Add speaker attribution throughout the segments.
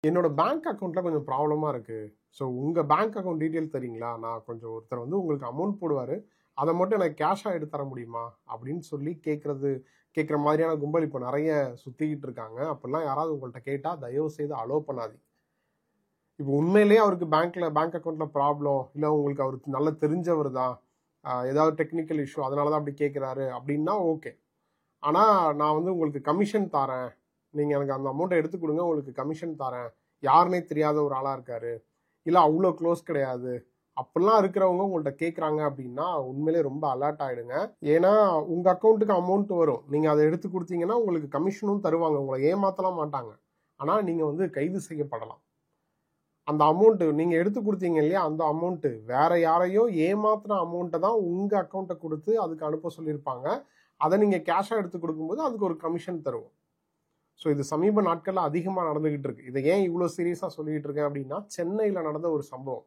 Speaker 1: என்னோட பேங்க் அக்கௌண்ட்ல கொஞ்சம் ப்ராப்ளமா இருக்கு. ஸோ உங்க பேங்க் அக்கௌண்ட் டீட்டெயில் தரீங்களா? நான் கொஞ்சம் ஒருத்தர் வந்து உங்களுக்கு அமௌண்ட் போடுவாரு. அத மட்டும் எனக்கு கேஷா எடுத்து தர முடியுமா? அப்படின்னு சொல்லி கேட்கிற மாதிரியான கும்பல் இப்ப நெறைய சுத்திக்கிட்டு இருக்காங்க. அப்படிலாம் யாராவது உங்கள்ட்ட கேட்டா தயவு செய்து அலோ பண்ணாதீங்க. இப்போ உண்மையிலேயே அவருக்கு பேங்க் அக்கவுண்ட்ல ப்ராப்ளம், இல்ல உங்களுக்கு அவருக்கு நல்லா தெரிஞ்சவர் தான், ஏதாவது டெக்னிக்கல் இஷ்யூ அதனால தான் அப்படி கேட்குறாரு அப்படின்னா ஓகே. ஆனா நான் வந்து உங்களுக்கு கமிஷன் தாரேன், நீங்க எனக்கு அந்த அமௌண்ட்டை எடுத்து கொடுங்க, உங்களுக்கு கமிஷன் தாரேன், யாருனே தெரியாத ஒரு ஆளா இருக்காரு, இல்ல அவ்வளோ க்ளோஸ் கிடையாது, அப்படிலாம் இருக்கிறவங்க உங்கள்ட்ட கேட்குறாங்க அப்படின்னா உண்மையிலே ரொம்ப அலர்ட் ஆயிடுங்க. ஏன்னா உங்க அக்கௌண்ட்டுக்கு அமௌண்ட் வரும், நீங்க அதை எடுத்து கொடுத்தீங்கன்னா உங்களுக்கு கமிஷனும் தருவாங்க, உங்களை ஏமாத்தலாம் மாட்டாங்க. ஆனா நீங்க வந்து கைது செய்யப்படலாம். அந்த அமௌண்ட் நீங்க எடுத்து கொடுத்தீங்க இல்லையா, அந்த அமௌண்ட் வேற யாரையோ ஏமாத்துற அமௌண்ட்டை தான் உங்க அக்கௌண்ட்டை கொடுத்து அதுக்கு அனுப்ப சொல்லியிருப்பாங்க. அதை நீங்க கேஷா எடுத்து கொடுக்கும்போது அதுக்கு ஒரு கமிஷன் தருவோம். ஸோ இது சமீப நாட்கள்ல அதிகமா நடந்துகிட்டு இருக்கு. இதை ஏன் இவ்வளவு சீரியஸா சொல்லிட்டு இருக்கேன் அப்படின்னா, சென்னையில நடந்த ஒரு சம்பவம்.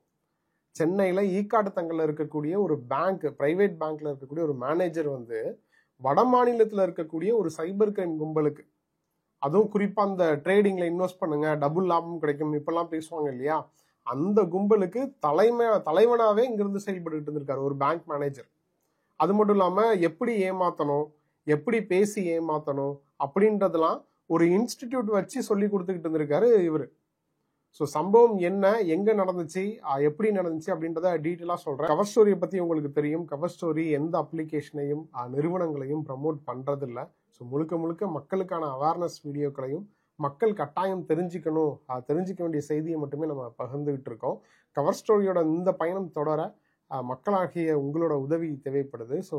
Speaker 1: சென்னையில ஈக்காட்டுத்தங்கல்ல இருக்கக்கூடிய ஒரு பேங்க், பிரைவேட் பேங்க்ல இருக்கக்கூடிய ஒரு மேனேஜர் வந்து வட மாநிலத்தில் இருக்கக்கூடிய ஒரு சைபர் கிரைம் கும்பலுக்கு, அதுவும் குறிப்பா அந்த ட்ரேடிங்ல இன்வெஸ்ட் பண்ணுங்க டபுள் லாபம் கிடைக்கும் இப்பெல்லாம் பேசுவாங்க இல்லையா, அந்த கும்பலுக்கு தலைவனாவே இங்கிருந்து செயல்பட்டு இருந்திருக்காரு ஒரு பேங்க் மேனேஜர். அது மட்டும் இல்லாம எப்படி ஏமாத்தணும், எப்படி பேசி ஏமாத்தணும் அப்படின்றதெல்லாம் ஒரு இன்ஸ்டிடியூட் வச்சு சொல்லி கொடுத்துக்கிட்டு இருந்திருக்காரு இவரு. ஸோ சம்பவம் என்ன, எங்க நடந்துச்சு, எப்படி நடந்துச்சு அப்படின்றத டீட்டெயிலாக சொல்றேன். கவர் ஸ்டோரியை பத்தி உங்களுக்கு தெரியும். கவர் ஸ்டோரி எந்த அப்ளிகேஷனையும் நிறுவனங்களையும் ப்ரமோட் பண்றதில்ல. ஸோ முழுக்க முழுக்க மக்களுக்கான அவேர்னஸ் வீடியோக்களையும் மக்கள் கட்டாயம் தெரிஞ்சுக்கணும், தெரிஞ்சுக்க வேண்டிய செய்தியை மட்டுமே நம்ம பகிர்ந்துகிட்டு இருக்கோம். கவர் ஸ்டோரியோட இந்த பயணம் தொடர மக்களாகிய உங்களோட உதவி தேவைப்படுது. ஸோ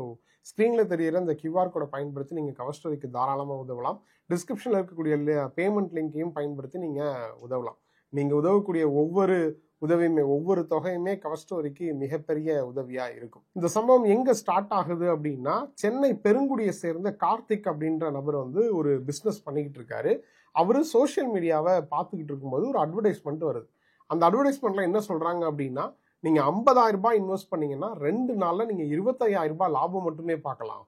Speaker 1: ஸ்க்ரீன்ல தெரியிற இந்த கியூஆர் கோடை பயன்படுத்தி நீங்க கவர் ஸ்டோரிக்கு தாராளமாக உதவலாம். டிஸ்கிரிப்ஷன்ல இருக்கக்கூடிய பேமெண்ட் லிங்கையும் பயன்படுத்தி நீங்க உதவலாம். நீங்க உதவக்கூடிய ஒவ்வொரு உதவியுமே, ஒவ்வொரு தொகையுமே கவர் ஸ்டோரிக்கு மிகப்பெரிய உதவியா இருக்கும். இந்த சம்பவம் எங்க ஸ்டார்ட் ஆகுது அப்படின்னா, சென்னை பெருங்குடியை சேர்ந்த கார்த்திக் அப்படின்ற நபர் வந்து ஒரு பிசினஸ் பண்ணிக்கிட்டு இருக்காரு. அவரு சோசியல் மீடியாவை பார்த்துக்கிட்டு இருக்கும்போது ஒரு அட்வர்டைஸ்மெண்ட் வருது. அந்த அட்வர்டைஸ்மெண்ட்ல என்ன சொல்றாங்க அப்படின்னா, நீங்க 50,000 ரூபாய் இன்வெஸ்ட் பண்ணீங்கன்னா 2 நாள்ல நீங்க 25,000 ரூபாய் லாபம் மட்டுமே பார்க்கலாம்.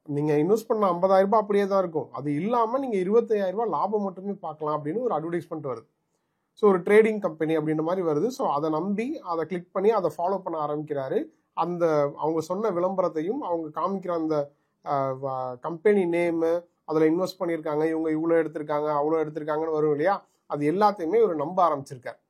Speaker 1: நீங்க இன்வெஸ்ட் பண்ண 50,000 ரூபாய் அப்படியே தான் இருக்கும், அது இல்லாம நீங்க 25,000 ரூபாய் லாபம் மட்டுமே பார்க்கலாம் அப்படின்னு ஒரு அட்வர்டைஸ்மெண்ட் வருது. ஸோ ஒரு ட்ரேடிங் கம்பெனி அப்படின்ற மாதிரி வருது. ஸோ அதை நம்பி அதை கிளிக் பண்ணி அதை ஃபாலோ பண்ண ஆரம்பிக்கிறாரு. அந்த அவங்க சொன்ன விளம்பரத்தையும் அவங்க காமிக்கிற அந்த கம்பெனி நேமு, அதில் இன்வெஸ்ட் பண்ணியிருக்காங்க, இவங்க இவ்வளோ எடுத்திருக்காங்க அவ்வளோ எடுத்திருக்காங்கன்னு வரும் இல்லையா, அது எல்லாத்தையுமே இவர் நம்ப ஆரம்பிச்சிருக்காரு.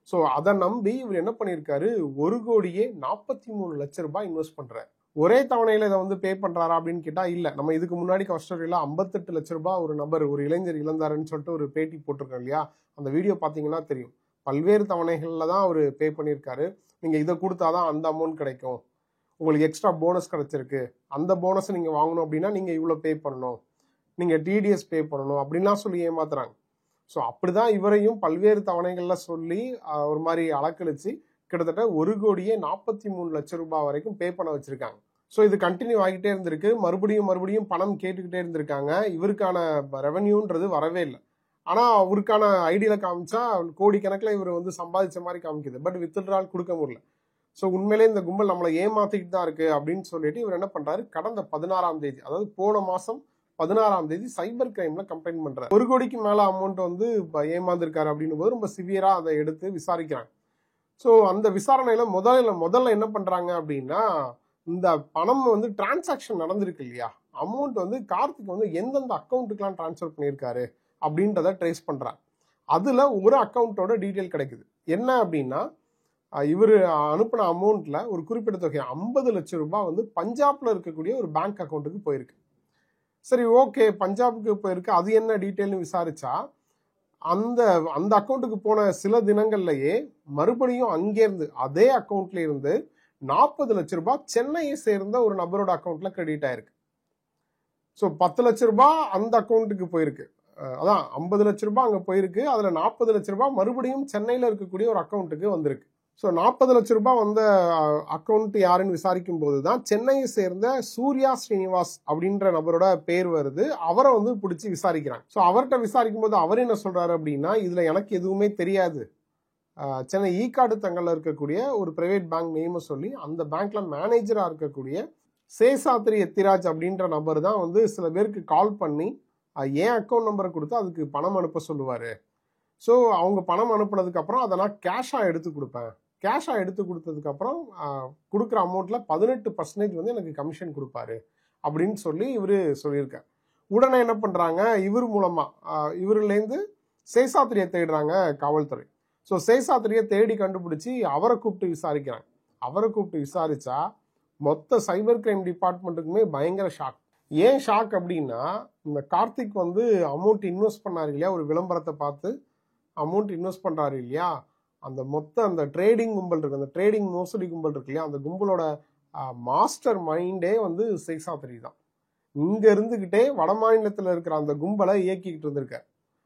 Speaker 1: ஸோ அதை நம்பி இவர் என்ன பண்ணியிருக்காரு, 1,43,00,000 ரூபாய் இன்வெஸ்ட் பண்றாரு. ஒரே தவணையில இதை வந்து பே பண்றாரா அப்படின்னு கேட்டா இல்ல. நம்ம இதுக்கு முன்னாடி கவர் ஸ்டோரியில 58 லட்சம் ரூபாய் ஒரு நபர், ஒரு இளைஞர் இழந்தாருன்னு சொல்லிட்டு ஒரு பேட்டி போட்டிருக்கோம் இல்லையா, அந்த வீடியோ பாத்தீங்கன்னா தெரியும். பல்வேறு தவணைகள்ல தான் அவர் பே பண்ணியிருக்காரு. நீங்க இதை கொடுத்தாதான் அந்த அமௌண்ட் கிடைக்கும், உங்களுக்கு எக்ஸ்ட்ரா போனஸ் கிடைச்சிருக்கு, அந்த போனஸ் நீங்க வாங்கணும் அப்படின்னா நீங்க இவ்வளவு பே பண்ணணும், நீங்க டிடிஎஸ் பே பண்ணணும் அப்படின்லாம் சொல்லி ஏமாத்துறாங்க. ஸோ அப்படிதான் இவரையும் பல்வேறு தவணைகள்ல சொல்லி ஒரு மாதிரி அலக்கழிச்சு கிட்டத்தட்ட 1,43,00,000 ரூபாய் வரைக்கும் பே பண்ண வச்சிருக்காங்க. ஸோ இது கண்டினியூ ஆகிட்டே இருந்திருக்கு. மறுபடியும் பணம் கேட்டுக்கிட்டே இருந்திருக்காங்க. இவருக்கான ரெவன்யூன்றது வரவே இல்லை. ஆனா அவருக்கான ஐடியில காமிச்சா கோடிக்கணக்கில் இவர் வந்து சம்பாதிச்ச மாதிரி காமிக்குது. பட் வித்ட்ரால் கொடுக்க முடியல. ஸோ உண்மையிலே இந்த கும்பல் நம்மளை ஏமாத்திக்கிட்டு தான் இருக்கு அப்படின்னு சொல்லிட்டு இவர் என்ன பண்றாரு, கடந்த 16ஆம் தேதி, அதாவது போன மாசம் 16ஆம் தேதி சைபர் கிரைம்ல கம்ப்ளைண்ட் பண்றாரு. 1 கோடிக்கு மேல அமௌண்ட் வந்து ஏமாந்துருக்காரு அப்படின்னு போது ரொம்ப சிவியரா அதை எடுத்து விசாரிக்கிறாங்க. ஸோ அந்த விசாரணையில முதல்ல என்ன பண்றாங்க அப்படின்னா, இந்த பணம் வந்து டிரான்சாக்ஷன் நடந்திருக்கு இல்லையா, அமௌண்ட் வந்து கார்த்திக் வந்து எந்தெந்த அக்கௌண்ட்டுக்கெல்லாம் டிரான்ஸ்ஃபர் பண்ணியிருக்காரு அப்படின்றத ட்ரேஸ் பண்றாங்க. அதுல ஒரு அக்கௌண்ட்டோட டீட்டெயில் கிடைக்குது. என்ன அப்படின்னா, இவர் அனுப்பின அமௌண்ட்ல ஒரு குறிப்பிட்ட தொகை 50 லட்சம் ரூபாய் வந்து பஞ்சாப்ல இருக்கக்கூடிய ஒரு பேங்க் அக்கௌண்ட்டுக்கு போயிருக்கு. சரி ஓகே, பஞ்சாபுக்கு போயிருக்கு, அது என்ன டீட்டெயில்னு விசாரிச்சா அந்த அக்கௌண்ட்டுக்கு போன சில தினங்கள்லயே மறுபடியும் அங்கேருந்து அதே அக்கௌண்ட்ல இருந்து 40 லட்சம் ரூபாய் சென்னையை சேர்ந்த ஒரு நபரோட அக்கௌண்ட்ல கிரெடிட் ஆயிருக்கு. ஸோ 10 லட்சம் ரூபாய் அந்த அக்கௌண்ட்டுக்கு போயிருக்கு, அதான் 50 லட்சம் ரூபாய் அங்க போயிருக்கு, அதுல 40 லட்சம் ரூபாய் மறுபடியும் சென்னையில இருக்கக்கூடிய ஒரு அக்கௌண்ட்டுக்கு வந்திருக்கு. ஸோ 40 லட்சம் ரூபாய் வந்த அக்கௌண்ட் யாருன்னு விசாரிக்கும் போதுதான் சென்னையை சேர்ந்த சூர்யா ஸ்ரீனிவாஸ் அப்படின்ற நபரோட பேர் வருது. அவரை வந்து பிடிச்சி விசாரிக்கிறாங்க. ஸோ அவர்கிட்ட விசாரிக்கும் போது அவர் என்ன சொல்றாரு அப்படின்னா, இதுல எனக்கு எதுவுமே தெரியாது, சென்னை ஈக்காட்டுத்தங்கல்ல இருக்கக்கூடிய ஒரு பிரைவேட் பேங்க் நேம் சொல்லி அந்த பேங்க்ல மேனேஜரா இருக்கக்கூடிய சேசாத்ரி எத்திராஜ் அப்படின்ற நபர் தான் வந்து சில பேருக்கு கால் பண்ணி என் அக்கௌண்ட் நம்பரை கொடுத்து அதுக்கு பணம் அனுப்ப சொல்லுவாரு. ஸோ அவங்க பணம் அனுப்புனதுக்கப்புறம் அதை நான் கேஷாக எடுத்து கொடுப்பேன். கேஷாக எடுத்து கொடுத்ததுக்கப்புறம் கொடுக்குற அமௌண்ட்டில் 18% வந்து எனக்கு கமிஷன் கொடுப்பாரு அப்படின்னு சொல்லி இவர் சொல்லியிருக்கார். உடனே என்ன பண்ணுறாங்க, இவர் மூலமாக இவருலேருந்து சேஷாத்ரியை தேடுறாங்க காவல்துறை. ஸோ சேஷாத்ரியை தேடி கண்டுபிடிச்சி அவரை கூப்பிட்டு விசாரிக்கிறாங்க. அவரை கூப்பிட்டு விசாரித்தா மொத்த சைபர் கிரைம் டிபார்ட்மெண்ட்டுக்குமே பயங்கர ஷாக். ஏன் ஷாக் அப்படின்னா, இந்த கார்த்திக் வந்து அமௌண்ட் இன்வெஸ்ட் பண்ணார் இல்லையா, ஒரு விளம்பரத்தை பார்த்து அமௌண்ட் இன்வெஸ்ட் பண்ணுறாரு இல்லையா, அந்த மொத்த அந்த ட்ரேடிங் கும்பல் இருக்கு, அந்த ட்ரேடிங் மோசடி கும்பல் இருக்கு இல்லையா, அந்த கும்பலோட மாஸ்டர் மைண்டே வந்து சேஷாத்ரி தான். இங்கே இருந்துக்கிட்டே வட மாநிலத்தில் இருக்கிற அந்த கும்பலை இயக்கிக்கிட்டு இருந்திருக்கார்.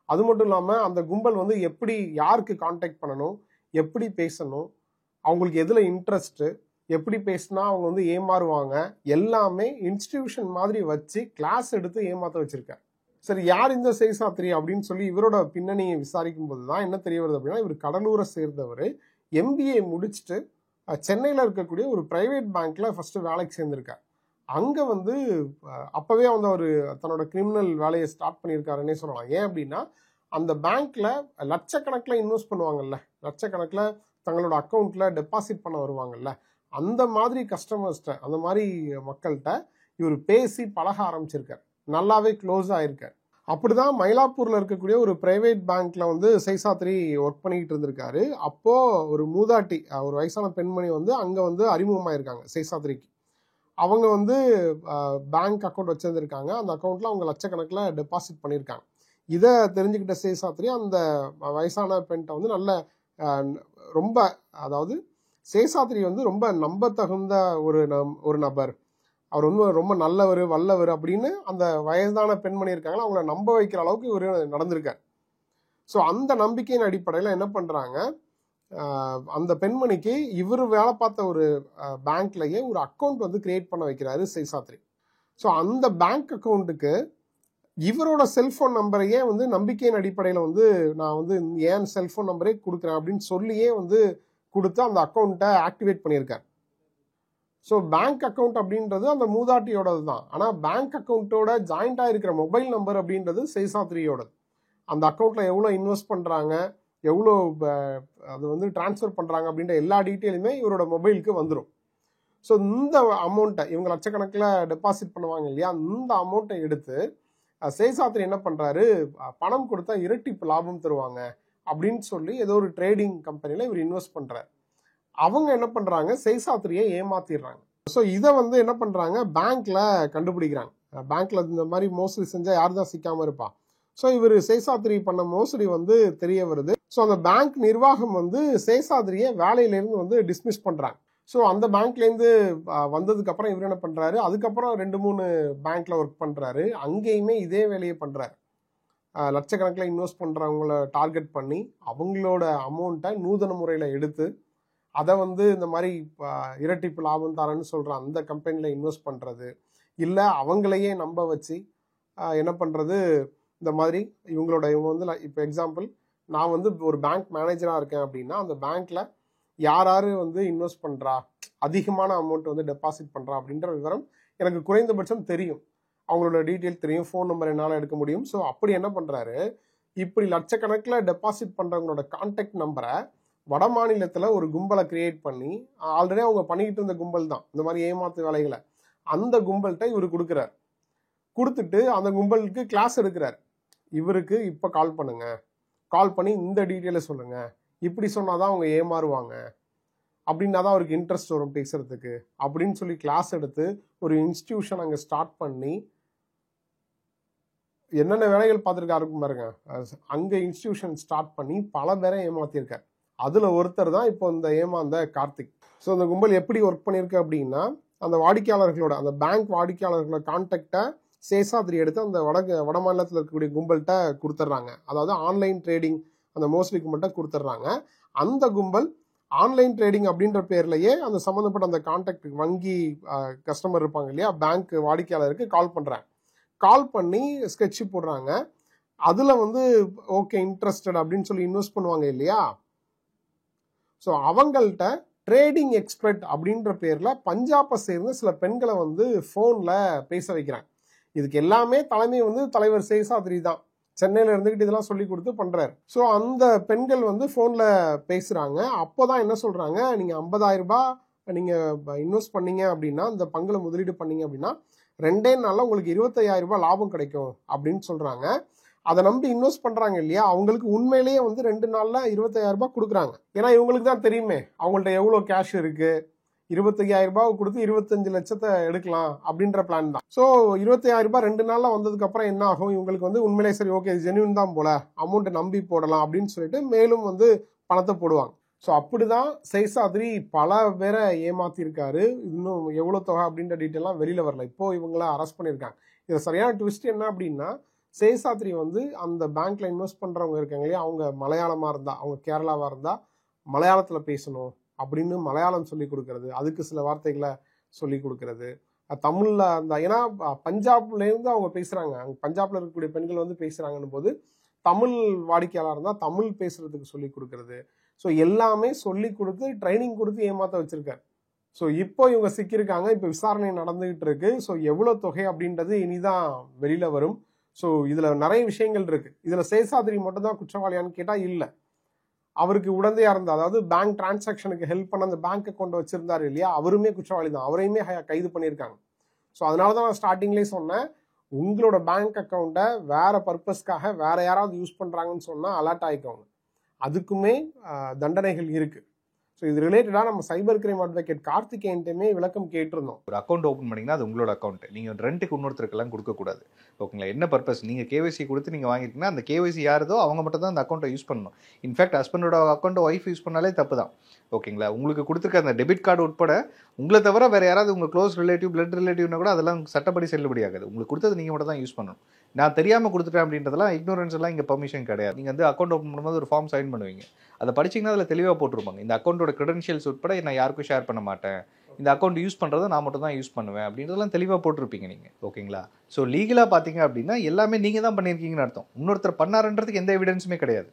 Speaker 1: அது மட்டும் இல்லாமல் அந்த கும்பல் வந்து எப்படி யாருக்கு கான்டாக்ட் பண்ணணும், எப்படி பேசணும், அவங்களுக்கு எதில் இன்ட்ரெஸ்ட்டு, எப்படி பேசினா அவங்க வந்து ஏமாறுவாங்க, எல்லாமே இன்ஸ்டிடியூஷன் மாதிரி வச்சு கிளாஸ் எடுத்து ஏமாற்ற வச்சிருக்கார். சரி, யார் இந்த சேஷாத்ரி அப்படின்னு சொல்லி இவரோட பின்னணியை விசாரிக்கும் போது தான் என்ன தெரிய வருது அப்படின்னா, இவர் கடலூரை சேர்ந்தவர், MBA முடிச்சுட்டு சென்னையில் இருக்கக்கூடிய ஒரு பிரைவேட் பேங்க்ல ஃபர்ஸ்ட் வேலைக்கு சேர்ந்திருக்கார். அங்கே வந்து அப்போவே வந்து அவர் தன்னோட கிரிமினல் வேலையை ஸ்டார்ட் பண்ணியிருக்காருன்னே சொல்லலாம். ஏன் அப்படின்னா, அந்த பேங்க்ல லட்சக்கணக்கில் இன்வெஸ்ட் பண்ணுவாங்கல்ல, லட்சக்கணக்கில் தங்களோட அக்கௌண்ட்ல டெபாசிட் பண்ண வருவாங்கல்ல, அந்த மாதிரி கஸ்டமர்ஸ்கிட்ட, அந்த மாதிரி மக்கள்கிட்ட இவர் பேசி பழக ஆரம்பிச்சிருக்கார். நல்லாவே க்ளோஸ் ஆயிருக்கார். அப்படிதான் மயிலாப்பூர்ல இருக்கக்கூடிய ஒரு பிரைவேட் பேங்க்ல வந்து சேஷாத்ரி ஒர்க் பண்ணிக்கிட்டு இருந்திருக்காரு. அப்போ ஒரு மூதாட்டி, ஒரு வயசான பெண்மணி வந்து அங்க வந்து அறிமுகமாயிருக்காங்க சேஷாத்ரிக்கு. அவங்க வந்து பேங்க் அக்கௌண்ட் வச்சிருந்திருக்காங்க. அந்த அக்கௌண்ட்ல அவங்க லட்சக்கணக்கில் டெபாசிட் பண்ணியிருக்காங்க. இதை தெரிஞ்சுக்கிட்ட சேஷாத்ரி அந்த வயசான பெண்கிட்ட வந்து நல்ல ரொம்ப, அதாவது சேஷாத்ரி வந்து ரொம்ப நம்பத்தகுந்த ஒரு நபர், அவர் வந்து ரொம்ப நல்லவர் வல்லவர் அப்படின்னு அந்த வயதான பெண்மணி இருக்காங்களா அவங்கள நம்ப வைக்கிற அளவுக்கு இவர் நடந்திருக்கார். ஸோ அந்த நம்பிக்கையின் அடிப்படையில் என்ன பண்ணுறாங்க, அந்த பெண்மணிக்கு இவர் வேலை பார்த்த ஒரு பேங்க்லேயே ஒரு அக்கௌண்ட் வந்து கிரியேட் பண்ண வைக்கிறாரு சேஷாத்ரி. ஸோ அந்த பேங்க் அக்கௌண்ட்டுக்கு இவரோட செல்ஃபோன் நம்பரையே வந்து நம்பிக்கையின் அடிப்படையில் வந்து நான் வந்து ஏன் செல்ஃபோன் நம்பரே கொடுக்குறேன் அப்படின்னு சொல்லியே வந்து கொடுத்து அந்த அக்கௌண்ட்டை ஆக்டிவேட் பண்ணியிருக்கார். ஸோ பேங்க் அக்கௌண்ட் அப்படின்றது அந்த மூதாட்டியோடது தான். ஆனால் பேங்க் அக்கௌண்ட்டோட ஜாயிண்டாக இருக்கிற மொபைல் நம்பர் அப்படின்றது சேஷாத்ரியோடது. அந்த அக்கௌண்ட்டில் எவ்வளோ இன்வெஸ்ட் பண்ணுறாங்க, எவ்வளோ அது வந்து டிரான்ஸ்ஃபர் பண்ணுறாங்க அப்படின்ற எல்லா டீட்டெயிலுமே இவரோட மொபைலுக்கு வந்துடும். ஸோ இந்த அமௌண்ட்டை இவங்க லட்சக்கணக்கில் டெபாசிட் பண்ணுவாங்க இல்லையா, இந்த அமௌண்ட்டை எடுத்து சேஷாத்ரி என்ன பண்ணுறாரு, பணம் கொடுத்தா இரட்டிப்பு லாபம் தருவாங்க அப்படின்னு சொல்லி ஏதோ ஒரு ட்ரேடிங் கம்பெனியில் இவர் இன்வெஸ்ட் பண்ணுறாரு. அவங்க என்ன பண்ணுறாங்க, சேஷாத்ரியை ஏமாத்திடுறாங்க. ஸோ இதை வந்து என்ன பண்ணுறாங்க, பேங்க்ல கண்டுபிடிக்கிறாங்க. பேங்க்ல இந்த மாதிரி மோசடி செஞ்சால் யார் தான் சிக்காமல் இருப்பா. ஸோ இவர் சேஷாத்ரி பண்ண மோசடி வந்து தெரிய வருது. ஸோ அந்த பேங்க் நிர்வாகம் வந்து சேஷாத்ரியை வேலையிலேருந்து வந்து டிஸ்மிஸ் பண்ணுறாங்க. ஸோ அந்த பேங்க்லேருந்து வந்ததுக்கப்புறம் இவர் என்ன பண்ணுறாரு, அதுக்கப்புறம் 2-3 பேங்க்ல ஒர்க் பண்ணுறாரு. அங்கேயுமே இதே வேலையை பண்ணுறாரு. லட்சக்கணக்கில் இன்வெஸ்ட் பண்ணுறவங்கள டார்கெட் பண்ணி அவங்களோட அமௌண்ட்டை நூதன முறையில் எடுத்து அதை வந்து இந்த மாதிரி இரட்டிப்பு லாபம் தரேன்னு சொல்கிற அந்த கம்பெனியில் இன்வெஸ்ட் பண்ணுறது, இல்லை அவங்களையே நம்ப வச்சு என்ன பண்ணுறது, இந்த மாதிரி இவங்க வந்து இப்போ எக்ஸாம்பிள், நான் வந்து ஒரு பேங்க் மேனேஜராக இருக்கேன் அப்படின்னா அந்த பேங்க்கில் யார் வந்து இன்வெஸ்ட் பண்ணுறா, அதிகமான அமௌண்ட் வந்து டெபாசிட் பண்ணுறா அப்படின்ற விவரம் எனக்கு குறைந்தபட்சம் தெரியும், அவங்களோட டீட்டெயில் தெரியும், ஃபோன் நம்பர் என்னால் எடுக்க முடியும். ஸோ அப்படி என்ன பண்ணுறாரு, இப்படி லட்சக்கணக்கில் டெபாசிட் பண்ணுறவங்களோட கான்டாக்ட் நம்பரை வட மாநிலத்தில் ஒரு கும்பலை கிரியேட் பண்ணி, ஆல்ரெடி அவங்க பண்ணிக்கிட்டு இருந்த கும்பல் தான் இந்த மாதிரி ஏமாத்து வேலைகளை, அந்த கும்பல்கிட்ட இவர் கொடுக்குறார். கொடுத்துட்டு அந்த கும்பலுக்கு கிளாஸ் எடுக்கிறார். இவருக்கு இப்போ கால் பண்ணுங்க, கால் பண்ணி இந்த டீட்டெயிலை சொல்லுங்க, இப்படி சொன்னாதான் அவங்க ஏமாறுவாங்க, அப்படின்னா தான் அவருக்கு இன்ட்ரெஸ்ட் வரும் பேசுறதுக்கு அப்படின்னு சொல்லி கிளாஸ் எடுத்து ஒரு இன்ஸ்டிடியூஷன் அங்கே ஸ்டார்ட் பண்ணி என்னென்ன வேலைகள் பார்த்துருக்காருக்கும் பாருங்க. அங்கே இன்ஸ்டிடியூஷன் ஸ்டார்ட் பண்ணி பல பேரை ஏமாத்திருக்கார். அதில் ஒருத்தர் தான் இப்போ இந்த ஏமாந்த கார்த்திக். ஸோ இந்த கும்பல் எப்படி ஒர்க் பண்ணியிருக்கு அப்படின்னா, அந்த வாடிக்கையாளர்களோட, அந்த பேங்க் வாடிக்கையாளர்களோட கான்டாக்டை சேஷாத்ரி எடுத்து அந்த வட மாநிலத்தில் இருக்கக்கூடிய கும்பல்கிட்ட கொடுத்துட்றாங்க. அதாவது ஆன்லைன் ட்ரேடிங் அந்த மோஸ்ட்லி கும்பல்கிட்ட கொடுத்துட்றாங்க. அந்த கும்பல் ஆன்லைன் ட்ரேடிங் அப்படின்ற பேர்லையே அந்த சம்மந்தப்பட்ட அந்த கான்டாக்ட் வங்கி கஸ்டமர் இருப்பாங்க இல்லையா, பேங்க் வாடிக்கையாளருக்கு கால் பண்ணுறாங்க. கால் பண்ணி ஸ்கெட்சு போடுறாங்க. அதில் வந்து ஓகே இன்ட்ரெஸ்டட் அப்படின்னு சொல்லி இன்வெஸ்ட் பண்ணுவாங்க இல்லையா. ஸோ அவங்கள்ட்ட ட்ரேடிங் எக்ஸ்பர்ட் அப்படின்ற பேரில் பஞ்சாபை சேர்ந்த சில பெண்களை வந்து ஃபோனில் பேச வைக்கிறாங்க. இதுக்கு எல்லாமே தலைமை வந்து தலைவர் சேஷாத்ரி தான். சென்னையில் இருந்துக்கிட்டு இதெல்லாம் சொல்லி கொடுத்து பண்ணுறாரு. ஸோ அந்த பெண்கள் வந்து ஃபோனில் பேசுகிறாங்க. அப்போ தான் என்ன சொல்கிறாங்க, நீங்கள் 50,000 ரூபாய் நீங்கள் இன்வெஸ்ட் பண்ணீங்க அப்படின்னா, இந்த பங்குல முதலீடு பண்ணீங்க அப்படின்னா 2 நாளில் உங்களுக்கு 25,000 ரூபாய் லாபம் கிடைக்கும் அப்படின்னு சொல்கிறாங்க. அதை நம்பி இன்வெஸ்ட் பண்ணுறாங்க இல்லையா, அவங்களுக்கு உண்மையிலேயே வந்து 2 நாளில் 25,000 ரூபாய் கொடுக்குறாங்க. ஏன்னா இவங்களுக்கு தான் தெரியுமே அவங்கள்ட்ட எவ்வளோ கேஷ் இருக்குது. 25,000 ரூபாய் கொடுத்து 25 லட்சத்தை எடுக்கலாம் அப்படின்ற பிளான் தான். ஸோ 25,000 ரூபாய் 2 நாளில் வந்ததுக்கப்புறம் என்ன ஆகும், இவங்களுக்கு வந்து உண்மையிலே சரி ஓகே ஜென்யூன் தான் போல, அமௌண்ட்டை நம்பி போடலாம் அப்படின்னு சொல்லிட்டு மேலும் வந்து பணத்தை போடுவாங்க. ஸோ அப்படிதான் சேஷாத்ரி பல பேரை ஏமாத்திருக்காரு. இன்னும் எவ்வளோ தொகை அப்படின்ற டீட்டெயிலாம் வெளியில் வரல. இப்போ இவங்கள அரெஸ்ட் பண்ணியிருக்காங்க. இதில் சரியான ட்விஸ்ட் என்ன அப்படின்னா, சேஷாத்ரி வந்து அந்த பேங்க்ல இன்வெஸ்ட் பண்ணுறவங்க இருக்காங்க இல்லையா, அவங்க மலையாளமாக இருந்தால், அவங்க கேரளாவாக இருந்தால் மலையாளத்தில் பேசணும் அப்படின்னு மலையாளம் சொல்லி கொடுக்கறது, அதுக்கு சில வார்த்தைகளை சொல்லி கொடுக்கறது, தமிழில் அந்த ஏன்னா பஞ்சாப்லேருந்து அவங்க பேசுகிறாங்க, அங்கே பஞ்சாபில் இருக்கக்கூடிய பெண்கள் வந்து பேசுகிறாங்கன்னு போது தமிழ் வாடிக்கையாளர் இருந்தால் தமிழ் பேசுறதுக்கு சொல்லி கொடுக்கறது. ஸோ எல்லாமே சொல்லி கொடுத்து ட்ரைனிங் கொடுத்து ஏமாற்ற வச்சிருக்காரு. ஸோ இப்போ இவங்க சிக்கியிருக்காங்க. இப்போ விசாரணை நடந்துகிட்டு இருக்கு. ஸோ எவ்வளோ தொகை அப்படின்றது இனிதான் வெளியில் வரும். ஸோ இதில் நிறைய விஷயங்கள் இருக்கு. இதில் சேஷாத்ரி மட்டும் தான் குற்றவாளியான்னு கேட்டால் இல்லை. அவருக்கு உடந்தையா இருந்தா, அதாவது பேங்க் டிரான்சாக்ஷனுக்கு ஹெல்ப் பண்ண அந்த பேங்க் அக்கௌண்ட் வச்சிருந்தாரு இல்லையா, அவருமே குற்றவாளி தான். அவரையுமே கைது பண்ணியிருக்காங்க. ஸோ அதனால தான் நான் ஸ்டார்டிங்லேயே சொன்னேன், உங்களோட பேங்க் அக்கௌண்ட்டை வேற பர்பஸ்க்காக வேற யாராவது யூஸ் பண்றாங்கன்னு சொன்னா அலர்ட் ஆயிக்கோங்க. அதுக்குமே தண்டனைகள் இருக்கு. ஸோ இது ரிலேட்டடாக நம்ம சைபர் கிரைம் அட்வொகேட் கார்த்திகேயன்ட்டுமே விளக்கம் கேட்டிருந்தோம்.
Speaker 2: ஒரு அக்கௌண்ட் ஓப்பன் பண்ணிங்கன்னா அது உங்களோட அக்கௌண்ட், நீங்கள் ரெண்ட்டுக்கு இன்னொருத்தருக்கெல்லாம் கொடுக்கக்கூடாது. ஓகேங்களா, என்ன பர்பஸ், நீங்கள் கேஒய்சி கொடுத்து நீங்கள் வாங்கியிருக்கீங்கன்னா அந்த கேஒய்சி யாருதோ அவங்க மட்டும் தான் அந்த அக்கௌண்ட்டை யூஸ் பண்ணணும். இன்ஃபேக்ட் ஹஸ்பண்டோட அக்கௌண்ட்டை ஒய்ஃப் யூஸ் பண்ணாலே தப்பு தான். ஓகேங்களா, உங்களுக்கு கொடுத்துருக்க அந்த டெபிட் கார்டு உட்பட உங்களை தவிர வேறு யாராவது உங்கள் க்ளோஸ் ரிலேட்டிவ் பிளட் ரிலேட்டிவ்னா கூட அதெல்லாம் சட்டப்படி செல்லுபடி ஆகாது. உங்களுக்கு கொடுத்தது நீங்கள் மட்டும் தான் யூஸ் பண்ணணும். நான் தெரியாமல் கொடுத்துட்டேன் அப்படின்றதெல்லாம் இக்னோரன்ஸ் எல்லாம் இங்கே பர்மிஷன் கிடையாது. நீங்கள் வந்து அக்கௌண்ட் ஓப்பன் பண்ணும்போது ஒரு ஃபார்ம் சைன் பண்ணுவீங்க. அதை படிச்சிங்கன்னா அதில் தெளிவாக போட்டிருப்பாங்க, இந்த அக்கௌண்ட்டோட கிரெடென்ஷியல்ஸ் உட்பட நான் யாருக்கும் ஷேர் பண்ண மாட்டேன், இந்த அக்கௌண்ட் யூஸ் பண்ணுறதை நான் மட்டும் தான் யூஸ் பண்ணுவேன் அப்படின்றதெல்லாம் தெளிவாக போட்டிருப்பீங்க நீங்கள். ஓகேங்களா, ஸோ லீகலாக பார்த்தீங்க அப்படின்னா எல்லாமே நீங்கள் தான் பண்ணியிருக்கீங்கன்னு அர்த்தம். இன்னொருத்தர் பண்ணாருன்றதுக்கு எந்த எவிடன்ஸுமே கிடையாது.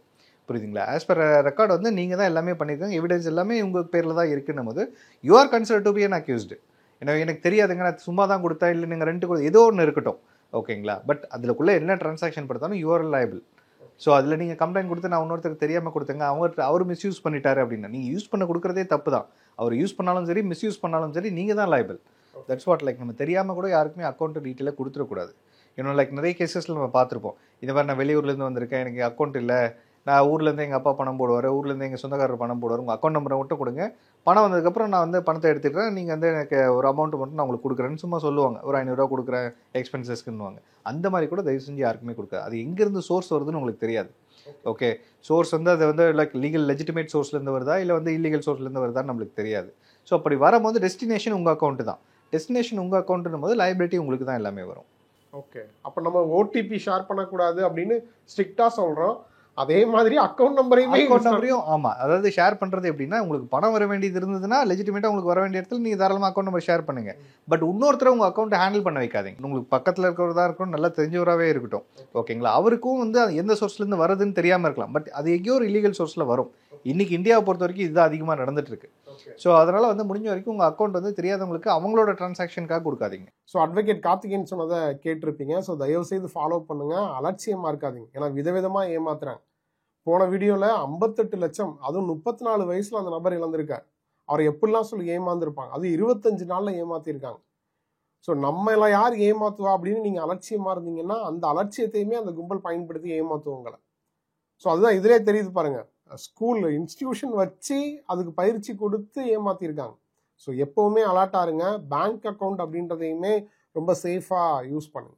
Speaker 2: புரியுதுங்களா, ஆஸ் பர் ரெக்கார்டு வந்து நீங்கள் தான் எல்லாமே பண்ணியிருக்காங்க, எவிடன்ஸ் எல்லாமே உங்கள் பேரில் தான் இருக்குன்னும் போது you are considered to be an accused. எனக்கு தெரியாதுங்க, நான் சும்மா தான் கொடுத்தேன், இல்லை நீங்கள் ரெண்ட் கொடுத்து ஏதோ ஒன்று இருக்கட்டும். ஓகேங்களா, பட் அதுக்குள்ளே என்ன டிரான்சாக்ஷன் படுத்தாலும் யூ ஆர் லைபிள். ஸோ அதில் நீங்கள் கம்ப்ளைண்ட் கொடுத்து நான் இன்னொருத்தருக்கு தெரியாமல் கொடுத்தேங்க, அவர் மிஸ்யூஸ் பண்ணிட்டாரு அப்படின்னா நீங்கள் யூஸ் பண்ண கொடுக்குறதே தப்பு தான். அவர் யூஸ் பண்ணாலும் சரி மிஸ்யூஸ் பண்ணாலும் சரி நீங்கள் தான் லைபிள். தட்ஸ் வாட், லைக் நம்ம தெரியாமல் கூட யாருக்குமே அக்கௌண்ட் டீட்டெயிலாக கொடுத்துடக்கூடாது. இன்னும் லைக் நிறைய கேசஸில் நம்ம பார்த்துருப்போம். இந்த மாதிரி நான் வெளியூர்லேருந்து வந்திருக்கேன், எனக்கு அக்கௌண்ட் இல்லை, நான் ஊர்லேருந்து எங்கள் அப்பா பணம் போடுவார், ஊர்லேருந்து எங்கள் சொந்தக்காரர் பணம் போடுவார், உங்கள் அக்கௌண்ட் நம்பரை மட்டும் கொடுங்க, பணம் வந்ததுக்கப்புறம் நான் வந்து பணத்தை எடுத்துக்கிறேன், நீங்கள் வந்து எனக்கு ஒரு அமௌண்ட் மட்டும் நான் உங்களுக்கு கொடுக்குறேன்னு சும்மா சொல்லுவாங்க. ஒரு 500 ரூபா கொடுக்குறேன் எக்ஸ்பென்சஸ்க்குன்னுவாங்க. அந்த மாதிரி கூட தயவு செஞ்சு யாருக்குமே கொடுக்காது. அது எங்கேருந்து சோர்ஸ் வருதுன்னு உங்களுக்கு தெரியாது. ஓகே, சோர்ஸ் வந்து அது வந்து லைக் லீகல் லெஜிட்டிமேட் சோர்ஸ்லேருந்து வருதா இல்லை வந்து இல்லீகல் சோர்ஸ்லேருந்து வருதான்னு நம்மளுக்கு தெரியாது. ஸோ அப்படி வரும்போது டெஸ்டினேஷன் உங்கள் அக்கௌண்ட்டு தான். டெஸ்டினேஷன் உங்கள் அக்கௌண்ட்டுன்னும் போது லைபிலிட்டி உங்களுக்கு தான் எல்லாமே வரும்.
Speaker 1: ஓகே, அப்போ நம்ம ஓடிபி ஷேர் பண்ணக்கூடாது அப்படின்னு ஸ்ட்ரிக்டாக சொல்கிறோம். அதே மாதிரி அக்கௌண்ட் நம்பரையும்
Speaker 2: ஆமாம், அதாவது ஷேர் பண்ணுறது எப்படின்னா, உங்களுக்கு பணம் வர வேண்டியது இருந்ததுன்னா லெஜிட்டிமேட்டாக உங்களுக்கு வர வேண்டிய இடத்துல நீங்கள் தாராளமாக அக்கௌண்ட் நம்பர் ஷேர் பண்ணுங்க. பட் இன்னொருத்தர் உங்கள் அக்கௌண்ட்டை ஹேண்டில் பண்ண வைக்காதீங்க. உங்களுக்கு பக்கத்தில் இருக்கிறதா இருக்கட்டும், நல்லா தெரிஞ்சவராகவே இருக்கட்டும். ஓகேங்களா, அவருக்கும் வந்து அது எந்த சோர்ஸ்லேருந்து வருதுன்னு தெரியாமல் இருக்கலாம். பட் அது எங்கேயோ ஒரு இல்லீகல் சோர்ஸில் வரும். இன்னைக்கு இந்தியாவை பொறுத்த வரைக்கும் இதுதான் அதிகமாக நடந்துட்டு இருக்கு. ஸோ அதனால் வந்து முடிஞ்ச வரைக்கும் உங்கள் அக்கௌண்ட் வந்து தெரியாதவங்களுக்கு அவங்களோட டிரான்சாக்ஷனுக்காக கொடுக்காதீங்க.
Speaker 1: ஸோ அட்வொகேட் கார்த்திகேயன் சொன்னதை கேட்டிருப்பீங்க. ஸோ தயவு செய்து ஃபாலோ பண்ணுங்க, அலட்சியமாக இருக்காதீங்க. ஏன்னா விதவிதமாக ஏமாத்துறாங்க. போன வீடியோவில் 58 லட்சம், அதுவும் 34 வயசுல அந்த நபர் இழந்திருக்கார். அவர் எப்படிலாம் சொல்லி ஏமாந்துருப்பாங்க, அது 25 நாளில் ஏமாத்திருக்காங்க. ஸோ நம்ம எல்லாம் யார் ஏமாத்துவா அப்படின்னு நீங்கள் அலட்சியமாக இருந்தீங்கன்னா அந்த அலட்சியத்தையுமே அந்த கும்பல் பயன்படுத்தி ஏமாத்துவங்களை. ஸோ அதுதான் இதிலே தெரியுது பாருங்க, ஸ்கூல் இன்ஸ்டிடியூஷன் வச்சு அதுக்கு பயிற்சி கொடுத்து ஏமாத்திருக்காங்க. ஸோ எப்பவுமே அலர்ட்டாக இருங்க. பேங்க் அக்கௌண்ட் அப்படின்றதையுமே ரொம்ப சேஃபாக யூஸ் பண்ணுங்க.